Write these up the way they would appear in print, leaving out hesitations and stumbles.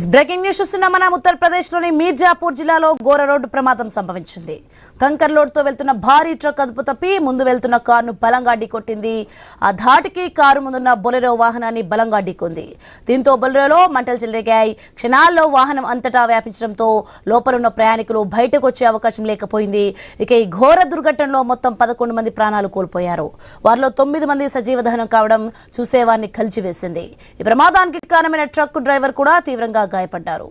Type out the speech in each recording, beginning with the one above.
Breaking news చూస్తున్న మనం ఉత్తరప్రదేశ్లోని మీర్జాపూర్ జిల్లాలో ఘోర రోడ్డు ప్రమాదం సంభవించింది. కంకర్ లోడ్తో వెళ్తున్న భారీ ట్రక్ అదుపు తప్పి ముందు వెళ్తున్న కారును బలంగా ఢీకొట్టింది. ఆ ధాటికి కారు ముందున్న బొలెరో వాహనాన్ని బలంగా ఢీకొంది. దీంతో బొలెరోలో మంటలు చెలరేగాయి. క్షణాల్లో వాహనం అంతటా వ్యాపించడంతో లోపలున్న ప్రయాణికులు బయటకు వచ్చే అవకాశం లేకపోయింది. ఇక ఈ ఘోర దుర్ఘటనలో మొత్తం 11 మంది ప్రాణాలు కోల్పోయారు. వారిలో 9 మంది సజీవ దహనం కావడం చూసేవారిని కలిచివేసింది. ఈ ప్రమాదానికి కారణమైన ట్రక్ డ్రైవర్ కూడా తీవ్రంగా గాయపడ్డారు.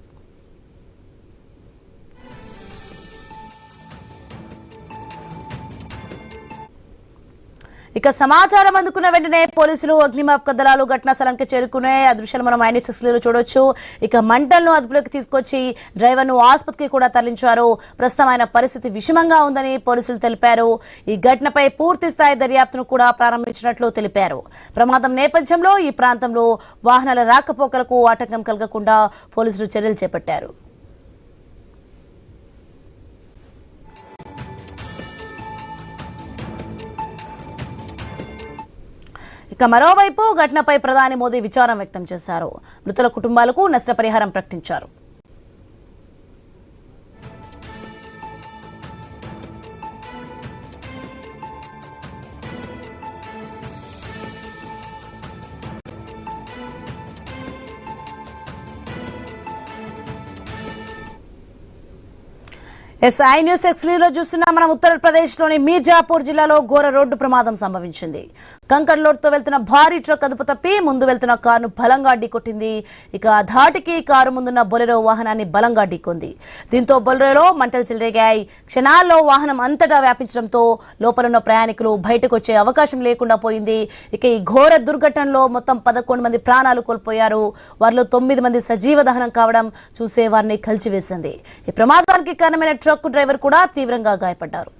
ఇక సమాచారం అందుకున్న వెంటనే పోలీసులు అగ్నిమాపక దళాలు ఘటనా స్థలానికి చేరుకునే ఆ దృశ్యాలు మనం ఐన్యూస్లో చూడొచ్చు. ఇక మంటలను అదుపులోకి తీసుకొచ్చి డ్రైవర్ను ఆసుపత్రికి కూడా తరలించారు. ప్రస్తుతం ఆయన పరిస్థితి విషమంగా ఉందని పోలీసులు తెలిపారు. ఈ ఘటనపై పూర్తి స్థాయి దర్యాప్తును కూడా ప్రారంభించినట్లు తెలిపారు. ప్రమాదం నేపథ్యంలో ఈ ప్రాంతంలో వాహనాల రాకపోకలకు ఆటంకం కలగకుండా పోలీసులు చర్యలు చేపట్టారు. ఇక మరోవైపు ఘటనపై ప్రధాని మోదీ విచారం వ్యక్తం చేశారు. మృతుల కుటుంబాలకు నష్టపరిహారం ప్రకటించారు. ఐన్యూస్ ఎక్స్లీలో చూస్తున్నా మనం ఉత్తరప్రదేశ్లోని మీర్జాపూర్ జిల్లాలో ఘోర రోడ్డు ప్రమాదం సంభవించింది. కంకర్ లోడ్తో వెళ్తున్న భారీ ట్రక్ అదుపు తప్పి ముందు వెళ్తున్న కారును బలంగా ఢీకొట్టింది. ఇక ధాటికి కారు ముందున్న బొలెరో వాహనాన్ని బలంగా ఢీకొంది. దీంతో బొలెరోలో మంటలు చెలరేగాయి. క్షణాల్లో వాహనం అంతటా వ్యాపించడంతో లోపలున్న ప్రయాణికులు బయటకు వచ్చే అవకాశం లేకుండా పోయింది. ఇక ఈ ఘోర దుర్ఘటనలో మొత్తం 11 మంది ప్రాణాలు కోల్పోయారు. వారిలో 9 మంది సజీవ దహనం కావడం చూసేవారిని కలిచివేసింది. ఈ ప్రమాదానికి కారణమైన ట్రక్ డ్రైవర్ కూడా తీవ్రంగా గాయపడ్డారు.